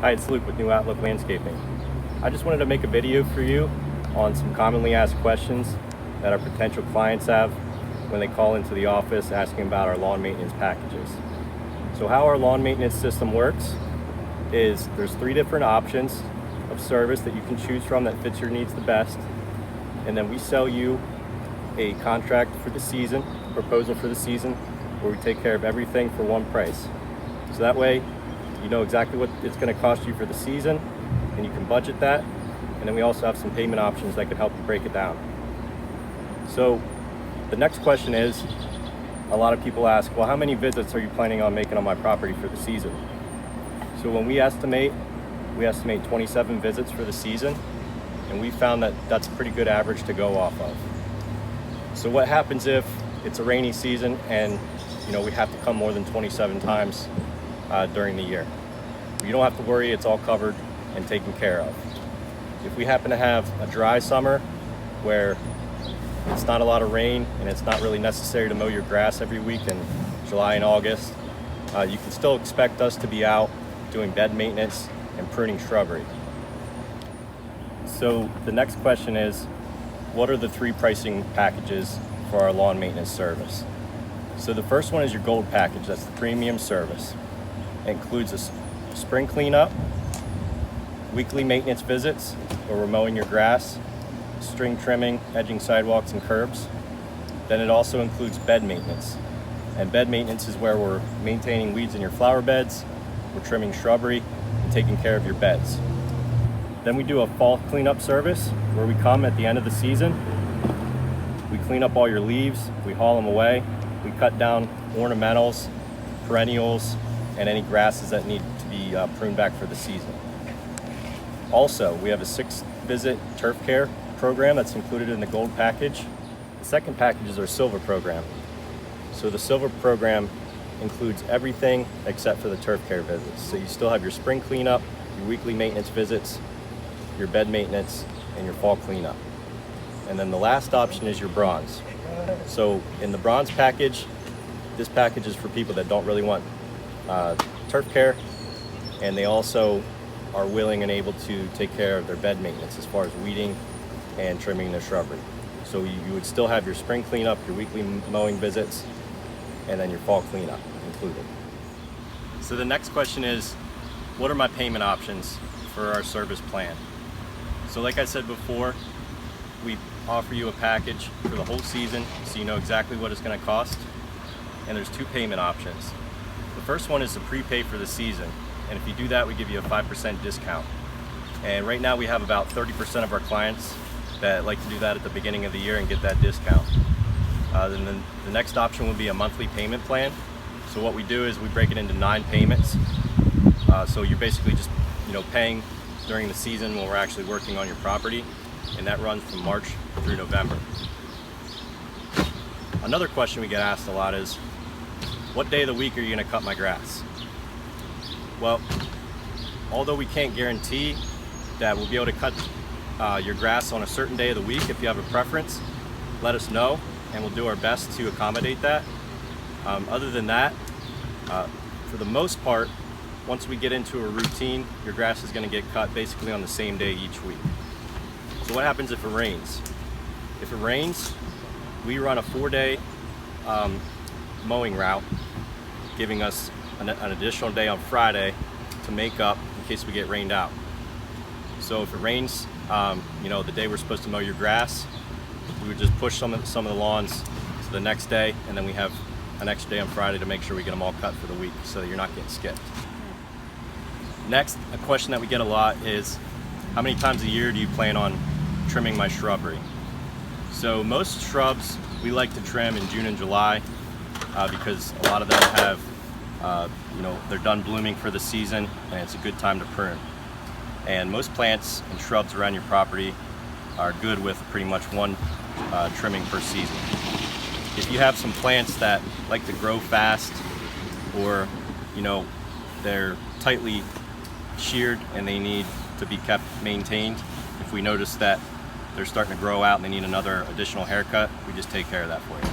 Hi, it's Luke with New Outlook Landscaping. I just wanted to make a video for you on some commonly asked questions that our potential clients have when they call into the office asking about our lawn maintenance packages. So how our lawn maintenance system works is there's 3 different options of service that you can choose from that fits your needs the best. And then we sell you a contract for the season, a proposal for the season, where we take care of everything for one price. So that way you know exactly what it's going to cost you for the season and you can budget that. And then we also have some payment options that can help you break it down. So the next question is, a lot of people ask, well, how many visits are you planning on making on my property for the season? So when we estimate 27 visits for the season, and we found that that's a pretty good average to go off of. So what happens if it's a rainy season and we have to come more than 27 times during the year? You don't have to worry, it's all covered and taken care of. If we happen to have a dry summer where it's not a lot of rain and it's not really necessary to mow your grass every week in July and August, you can still expect us to be out doing bed maintenance and pruning shrubbery. So the next question is, what are the 3 pricing packages for our lawn maintenance service? So the first one is your gold package. That's the premium service. It includes a spring cleanup, weekly maintenance visits where we're mowing your grass, string trimming, edging sidewalks and curbs. Then it also includes bed maintenance. And bed maintenance is where we're maintaining weeds in your flower beds, we're trimming shrubbery, and taking care of your beds. Then we do a fall cleanup service where we come at the end of the season, we clean up all your leaves, we haul them away, we cut down ornamentals, perennials, and any grasses that need to be pruned back for the season. Also, we have a 6-visit turf care program that's included in the gold package. The second package is our silver program. So the silver program includes everything except for the turf care visits. So you still have your spring cleanup, your weekly maintenance visits, your bed maintenance, and your fall cleanup. And then the last option is your bronze. So in the bronze package, this package is for people that don't really want turf care, and they also are willing and able to take care of their bed maintenance as far as weeding and trimming their shrubbery. So you would still have your spring cleanup, your weekly mowing visits, and then your fall cleanup included. So the next question is, what are my payment options for our service plan? So like I said before, we offer you a package for the whole season so you know exactly what it's going to cost. And there's 2 payment options. The first one is to prepay for the season. And if you do that, we give you a 5% discount. And right now we have about 30% of our clients that like to do that at the beginning of the year and get that discount. Then the next option would be a monthly payment plan. So what we do is we break it into 9 payments. So you're basically just paying during the season when we're actually working on your property, and that runs from March through November. Another question we get asked a lot is, what day of the week are you going to cut my grass? Well, although we can't guarantee that we'll be able to cut your grass on a certain day of the week, if you have a preference, let us know and we'll do our best to accommodate that. Other than that, for the most part, once we get into a routine, your grass is going to get cut basically on the same day each week. So what happens if it rains? If it rains, we run a 4-day mowing route, giving us an additional day on Friday to make up in case we get rained out. So if it rains, the day we're supposed to mow your grass, we would just push some of the lawns to the next day, and then we have an extra day on Friday to make sure we get them all cut for the week so that you're not getting skipped. Next, a question that we get a lot is, how many times a year do you plan on trimming my shrubbery? So most shrubs we like to trim in June and July because a lot of them have, they're done blooming for the season and it's a good time to prune. And most plants and shrubs around your property are good with pretty much 1 trimming per season. If you have some plants that like to grow fast, or they're tightly sheared and they need to be kept maintained, if we notice that they're starting to grow out and they need another additional haircut, we just take care of that for you.